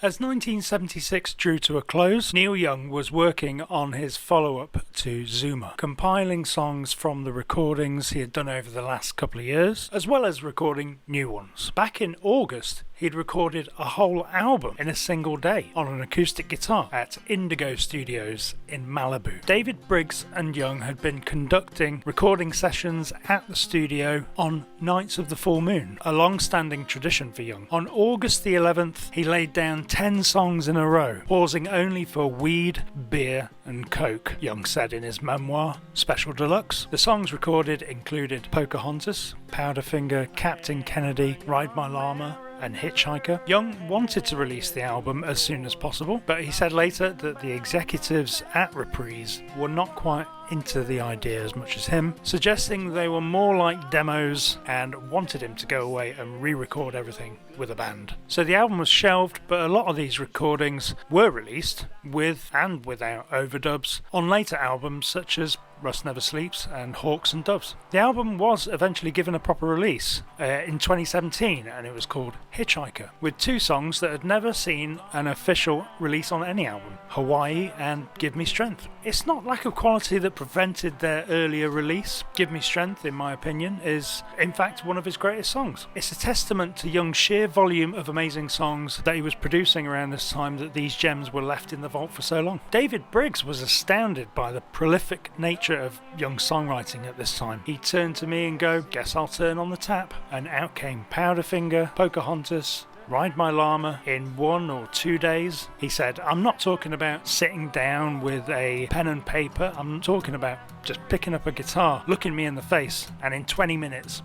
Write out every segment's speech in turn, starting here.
As 1976 drew to a close, Neil Young was working on his follow-up to Zuma, compiling songs from the recordings he had done over the last couple of years, as well as recording new ones. Back in August, he'd recorded a whole album in a single day on an acoustic guitar at Indigo Studios in Malibu. David Briggs and Young had been conducting recording sessions at the studio on nights of the full moon, a long-standing tradition for Young. On August the 11th, he laid down 10 songs in a row, pausing only for weed, beer and coke, Young said in his memoir, Special Deluxe. The songs recorded included Pocahontas, Powderfinger, Captain Kennedy, Ride My Llama, and Hitchhiker. Young wanted to release the album as soon as possible, but he said later that the executives at Reprise were not quite into the idea as much as him, suggesting they were more like demos and wanted him to go away and re-record everything with a band. So the album was shelved, but a lot of these recordings were released, with and without overdubs, on later albums such as Rust Never Sleeps and Hawks and Doves. The album was eventually given a proper release in 2017, and it was called Hitchhiker, with 2 songs that had never seen an official release on any album, Hawaii and Give Me Strength. It's not lack of quality that prevented their earlier release. Give Me Strength, in my opinion, is in fact one of his greatest songs. It's a testament to Young's sheer volume of amazing songs that he was producing around this time that these gems were left in the vault for so long. David Briggs was astounded by the prolific nature of Young's songwriting at this time. He'd turn to me and go, "Guess I'll turn on the tap," and out came Powderfinger, Pocahontas, Ride My Llama in 1 or 2 days. He said, "I'm not talking about sitting down with a pen and paper, I'm talking about just picking up a guitar, looking me in the face, and in 20 minutes,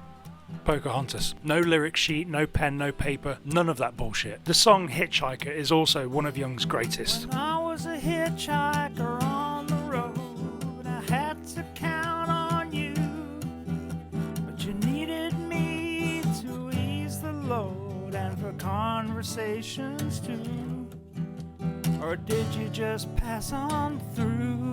Pocahontas. No lyric sheet, no pen, no paper, none of that bullshit." The song Hitchhiker is also one of Young's greatest. When I was a hitchhiker on the road, I had to count on you, but you needed me to ease the load and for conversations too, or did you just pass on through?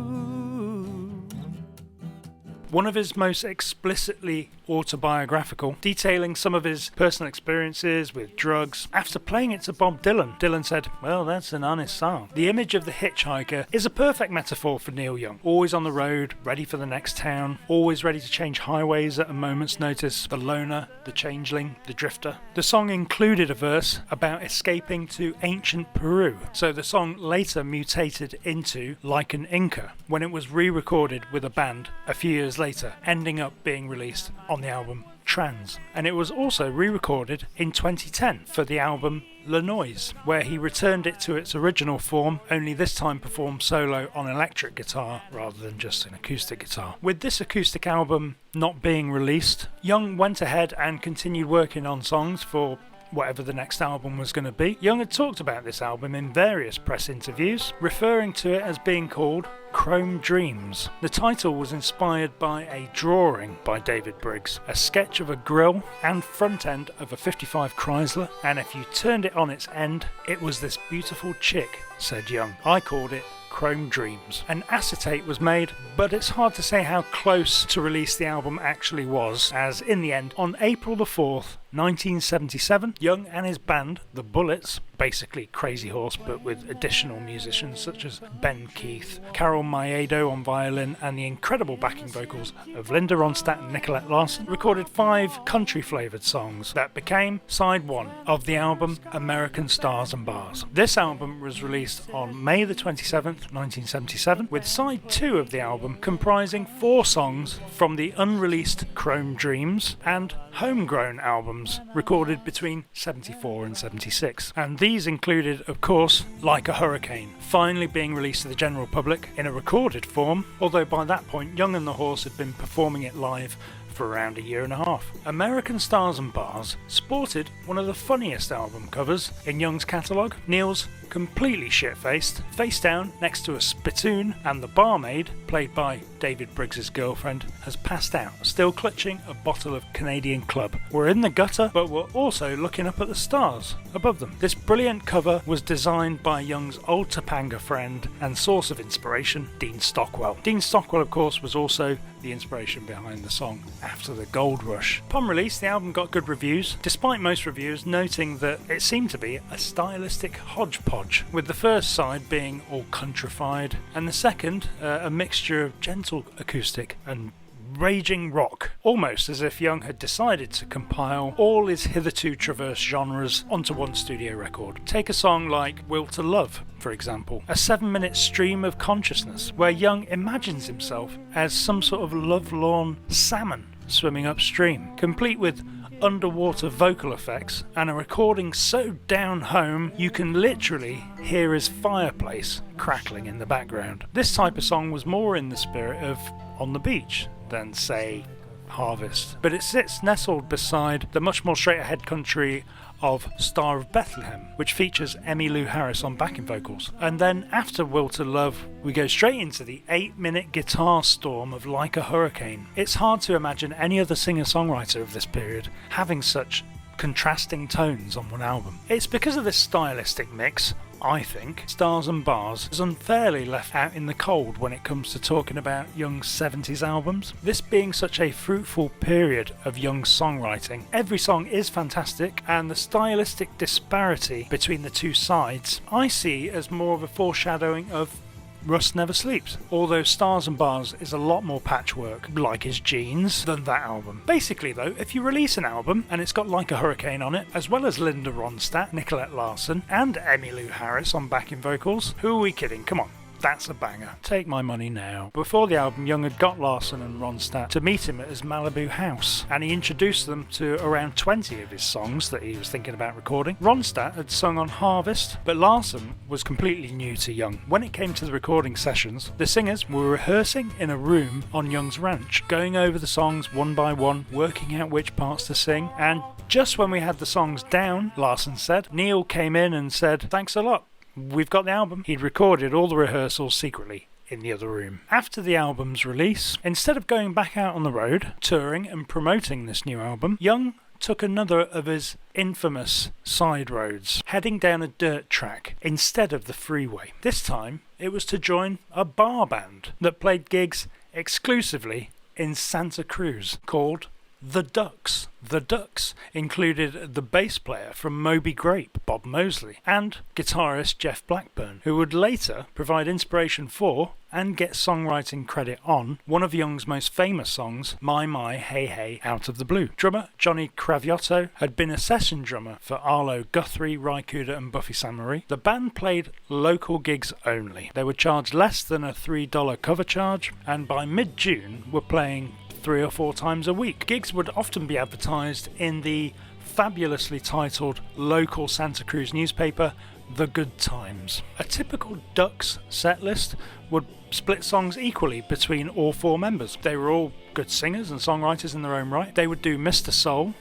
One of his most explicitly autobiographical, detailing some of his personal experiences with drugs. After playing it to Bob Dylan, Dylan said, "Well, that's an honest song." The image of the hitchhiker is a perfect metaphor for Neil Young. Always on the road, ready for the next town, always ready to change highways at a moment's notice. The loner, the changeling, the drifter. The song included a verse about escaping to ancient Peru, so the song later mutated into Like an Inca when it was re-recorded with a band a few years later, ending up being released on the album Trans. And it was also re-recorded in 2010 for the album Le Noise, where he returned it to its original form, only this time performed solo on electric guitar rather than just an acoustic guitar. With this acoustic album not being released, Young went ahead and continued working on songs for whatever the next album was going to be. Young had talked about this album in various press interviews, referring to it as being called Chrome Dreams. The title was inspired by a drawing by David Briggs, a sketch of a grille and front end of a 55 Chrysler, and if you turned it on its end, it was this beautiful chick, said Young. I called it Chrome Dreams. An acetate was made, but it's hard to say how close to release the album actually was, as in the end, on April the 4th, 1977, Young and his band, The Bullets, basically Crazy Horse but with additional musicians such as Ben Keith, Carol Maiedo on violin, and the incredible backing vocals of Linda Ronstadt and Nicolette Larson, recorded 5 country-flavoured songs that became side 1 of the album American Stars and Bars. This album was released on May the 27th, 1977, with side 2 of the album comprising 4 songs from the unreleased Chrome Dreams and homegrown albums recorded between 74 and 76. And these included, of course, Like a Hurricane, finally being released to the general public in a recorded form, although by that point Young and the Horse had been performing it live for around a year and a half. American Stars and Bars sported one of the funniest album covers in Young's catalogue. Neil's completely shit-faced, face down next to a spittoon, and the barmaid, played by David Briggs's girlfriend, has passed out, still clutching a bottle of Canadian Club. We're in the gutter, but we're also looking up at the stars above them. This brilliant cover was designed by Young's old Topanga friend and source of inspiration, Dean Stockwell. Dean Stockwell, of course, was also the inspiration behind the song After the Gold Rush. Upon release, the album got good reviews, despite most reviewers noting that it seemed to be a stylistic hodgepodge, with the first side being all countrified, and the second a mixture of gentle acoustic and raging rock, almost as if Young had decided to compile all his hitherto traversed genres onto one studio record. Take a song like Will to Love, for example, a 7-minute stream of consciousness where Young imagines himself as some sort of lovelorn salmon swimming upstream, complete with underwater vocal effects and a recording so down home you can literally hear his fireplace crackling in the background. This type of song was more in the spirit of On the Beach than, say, Harvest, but it sits nestled beside the much more straight-ahead country of Star of Bethlehem, which features Emmylou Harris on backing vocals. And then after Will to Love, we go straight into the 8-minute guitar storm of Like a Hurricane. It's hard to imagine any other singer-songwriter of this period having such contrasting tones on one album. It's because of this stylistic mix, I think, Stars and Bars is unfairly left out in the cold when it comes to talking about Young's 70s albums. This being such a fruitful period of Young's songwriting, every song is fantastic, and the stylistic disparity between the two sides I see as more of a foreshadowing of Rust Never Sleeps, although Stars and Bars is a lot more patchwork, like his jeans, than that album. Basically though, if you release an album and it's got Like a Hurricane on it, as well as Linda Ronstadt, Nicolette Larson, and Emmylou Harris on backing vocals, who are we kidding? Come on. That's a banger. Take my money now. Before the album, Young had got Larson and Ronstadt to meet him at his Malibu house, and he introduced them to around 20 of his songs that he was thinking about recording. Ronstadt had sung on Harvest, but Larson was completely new to Young. When it came to the recording sessions, the singers were rehearsing in a room on Young's ranch, going over the songs one by one, working out which parts to sing, and just when we had the songs down, Larson said, Neil came in and said, "Thanks a lot. We've got the album." He'd recorded all the rehearsals secretly in the other room. After the album's release, instead of going back out on the road, touring and promoting this new album, Young took another of his infamous side roads, heading down a dirt track instead of the freeway. This time, it was to join a bar band that played gigs exclusively in Santa Cruz called The Ducks. The Ducks included the bass player from Moby Grape, Bob Mosley, and guitarist Jeff Blackburn, who would later provide inspiration for and get songwriting credit on one of Young's most famous songs, My Hey Hey Out of the Blue. Drummer Johnny Craviotto had been a session drummer for Arlo Guthrie, Ry Cooder and Buffy Sainte-Marie. The band played local gigs only. They would charge less than a $3 cover charge, and by mid-June were playing 3 or 4 times a week. Gigs would often be advertised in the fabulously titled local Santa Cruz newspaper, The Good Times. A typical Ducks set list would split songs equally between all 4 members. They were all good singers and songwriters in their own right. They would do Mr. Soul,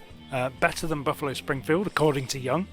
better than Buffalo Springfield, according to Young.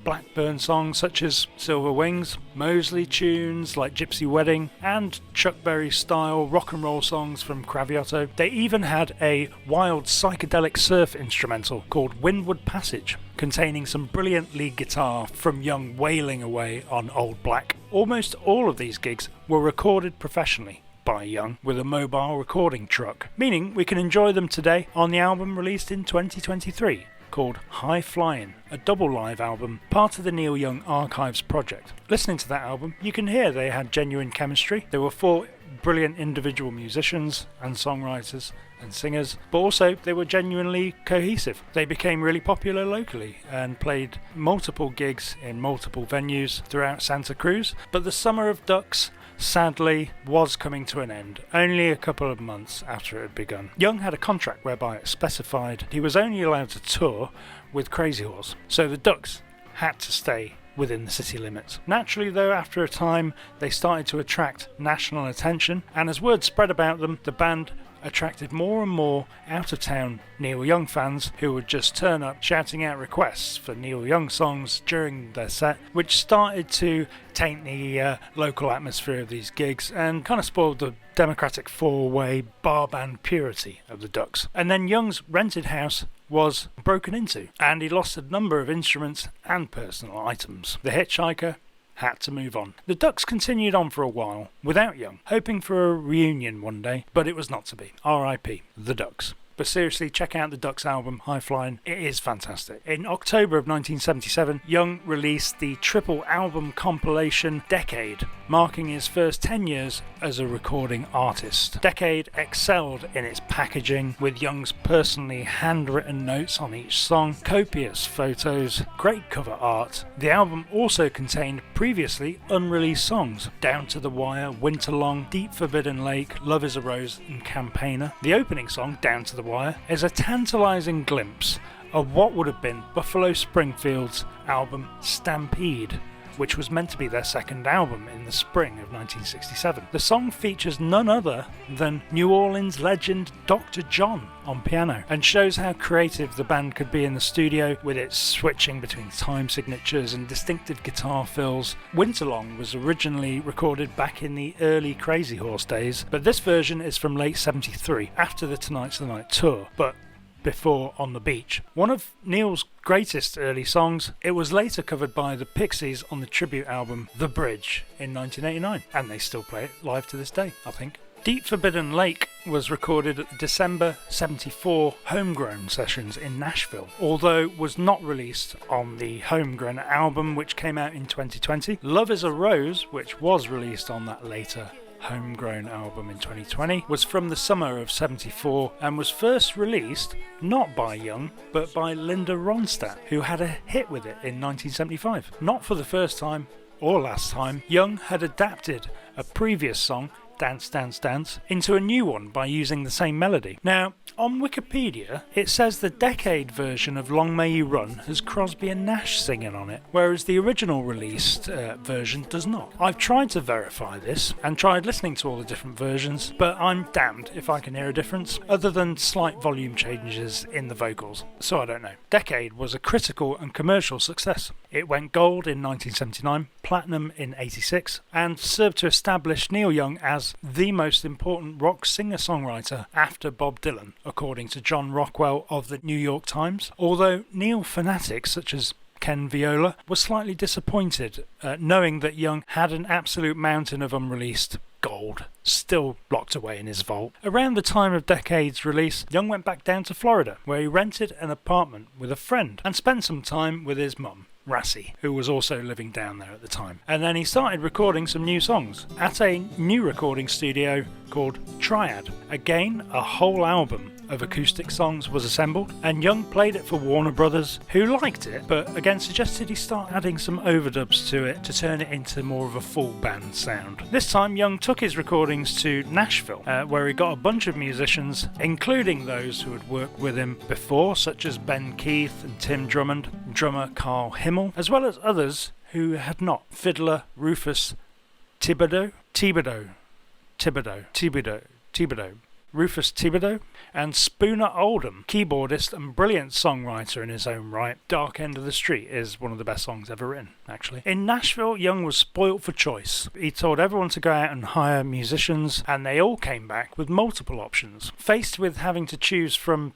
Blackburn songs such as Silver Wings, Mosley tunes like Gypsy Wedding, and Chuck Berry style rock and roll songs from Craviotto. They even had a wild psychedelic surf instrumental called Windward Passage, containing some brilliant lead guitar from Young wailing away on Old Black. Almost all of these gigs were recorded professionally by Young with a mobile recording truck, meaning we can enjoy them today on the album released in 2023 called High Flying, a double live album, part of the Neil Young Archives project. Listening to that album, you can hear they had genuine chemistry. There were 4 brilliant individual musicians and songwriters and singers, but also they were genuinely cohesive. They became really popular locally and played multiple gigs in multiple venues throughout Santa Cruz, but the summer of Ducks sadly was coming to an end, only a couple of months after it had begun. Young had a contract whereby it specified he was only allowed to tour with Crazy Horse, so the Ducks had to stay within the city limits. Naturally though, after a time they started to attract national attention, and as word spread about them, the band attracted more and more out-of-town Neil Young fans who would just turn up shouting out requests for Neil Young songs during their set, which started to taint the local atmosphere of these gigs and kind of spoiled the democratic four-way bar band purity of the Ducks. And then Young's rented house was broken into, and he lost a number of instruments and personal items. The Hitchhiker had to move on. The Ducks continued on for a while without Young, hoping for a reunion one day, but it was not to be. R.I.P. The Ducks. But seriously, check out the Ducks album, High Flying. It is fantastic. In October of 1977, Young released the triple album compilation Decade, marking his first 10 years as a recording artist. Decade excelled in its packaging, with Young's personally handwritten notes on each song, copious photos, great cover art. The album also contained previously unreleased songs, Down to the Wire, Winter Long, Deep Forbidden Lake, Love is a Rose and Campaigner. The opening song, Down to the Wire, is a tantalising glimpse of what would have been Buffalo Springfield's album Stampede, which was meant to be their second album in the spring of 1967. The song features none other than New Orleans legend Dr. John on piano, and shows how creative the band could be in the studio with its switching between time signatures and distinctive guitar fills. Winterlong was originally recorded back in the early Crazy Horse days, but this version is from late 73, after the Tonight's the Night tour, but before On the Beach. One of Neil's greatest early songs, it was later covered by the Pixies on the tribute album The Bridge in 1989, and they still play it live to this day, I think. Deep Forbidden Lake was recorded at the December 74 Homegrown sessions in Nashville, although was not released on the Homegrown album, which came out in 2020. Love is a Rose, which was released on that later Homegrown album in 2020, was from the summer of 74 and was first released not by Young but by Linda Ronstadt, who had a hit with it in 1975. Not for the first time or last time, Young had adapted a previous song, Dance Dance Dance, into a new one by using the same melody. Now, on Wikipedia, it says the Decade version of Long May You Run has Crosby and Nash singing on it, whereas the original released version does not. I've tried to verify this and tried listening to all the different versions, but I'm damned if I can hear a difference, other than slight volume changes in the vocals, so I don't know. Decade was a critical and commercial success. It went gold in 1979, platinum in 86, and served to establish Neil Young as the most important rock singer-songwriter after Bob Dylan, according to John Rockwell of the New York Times. Although Neil fanatics such as Ken Viola were slightly disappointed, knowing that Young had an absolute mountain of unreleased gold still locked away in his vault. Around the time of Decade's release, Young went back down to Florida, where he rented an apartment with a friend and spent some time with his mum, Rassie, who was also living down there at the time. And then he started recording some new songs at a new recording studio called Triad. Again, a whole album of acoustic songs was assembled, and Young played it for Warner Brothers, who liked it, but again suggested he start adding some overdubs to it to turn it into more of a full band sound. This time Young took his recordings to Nashville, where he got a bunch of musicians, including those who had worked with him before, such as Ben Keith and Tim Drummond, drummer Carl Himmel, as well as others who had not. Fiddler Rufus Thibodeau, Rufus Thibodeau, and Spooner Oldham, keyboardist and brilliant songwriter in his own right. Dark End of the Street is one of the best songs ever written, actually. In Nashville, Young was spoilt for choice. He told everyone to go out and hire musicians, and they all came back with multiple options. Faced with having to choose from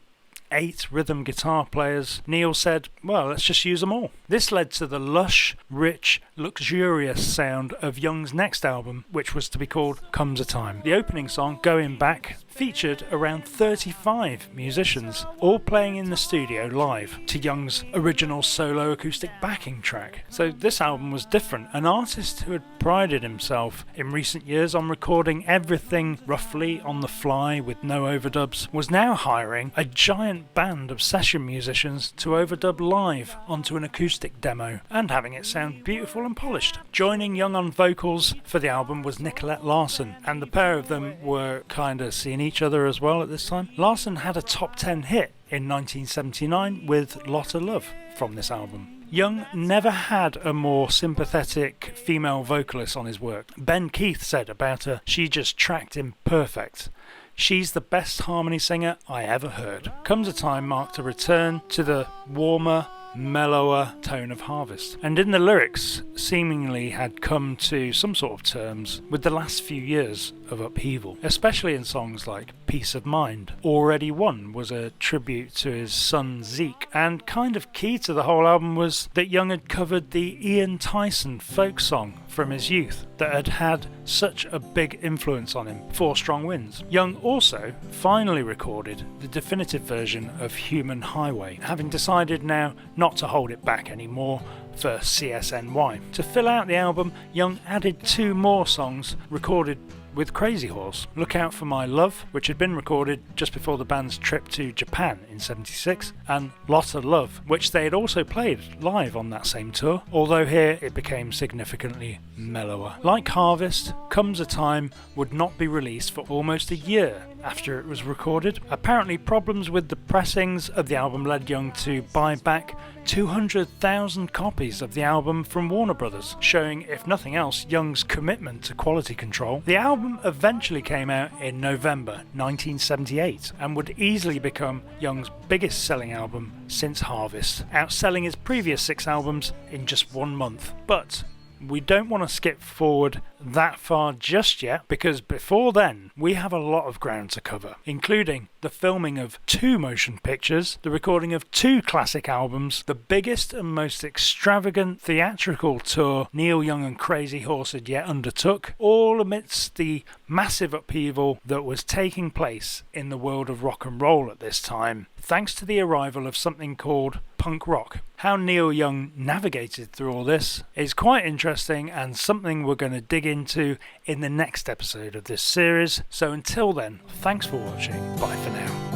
8 rhythm guitar players, Neil said, well, let's just use them all. This led to the lush, rich, luxurious sound of Young's next album, which was to be called Comes a Time. The opening song, Going Back, featured around 35 musicians, all playing in the studio live to Young's original solo acoustic backing track. So this album was different. An artist who had prided himself in recent years on recording everything roughly on the fly with no overdubs was now hiring a giant band of session musicians to overdub live onto an acoustic demo and having it sound beautiful and polished. Joining Young on vocals for the album was Nicolette Larson, and the pair of them were kinda seeing each other as well at this time. Larson had a top 10 hit in 1979 with Lotta Love from this album. Young never had a more sympathetic female vocalist on his work. Ben Keith said about her, she just tracked him perfect. she's the best harmony singer I ever heard. Comes a time marked a return to the warmer, mellower tone of Harvest, and in the lyrics seemingly had come to some sort of terms with the last few years of upheaval, especially in songs like Peace of Mind. Already Won was a tribute to his son Zeke, and kind of key to the whole album was that Young had covered the Ian Tyson folk song from his youth that had had such a big influence on him, Four Strong Winds. Young also finally recorded the definitive version of Human Highway, having decided now not to hold it back anymore for CSNY. To fill out the album, Young added 2 more songs recorded with Crazy Horse, Look Out For My Love, which had been recorded just before the band's trip to Japan in '76, and Lotta Love, which they had also played live on that same tour, although here it became significantly mellower. Like Harvest, Comes a Time would not be released for almost a year after it was recorded. Apparently problems with the pressings of the album led Young to buy back 200,000 copies of the album from Warner Brothers, showing, if nothing else, Young's commitment to quality control. The album eventually came out in November 1978 and would easily become Young's biggest selling album since Harvest, outselling his previous 6 albums in just 1 month. But we don't want to skip forward that far just yet, because before then we have a lot of ground to cover, including the filming of 2 motion pictures, the recording of 2 classic albums, the biggest and most extravagant theatrical tour Neil Young and Crazy Horse had yet undertook, all amidst the massive upheaval that was taking place in the world of rock and roll at this time, thanks to the arrival of something called punk rock. How Neil Young navigated through all this is quite interesting and something we're going to dig into in the next episode of this series. So until then, thanks for watching. Bye for now.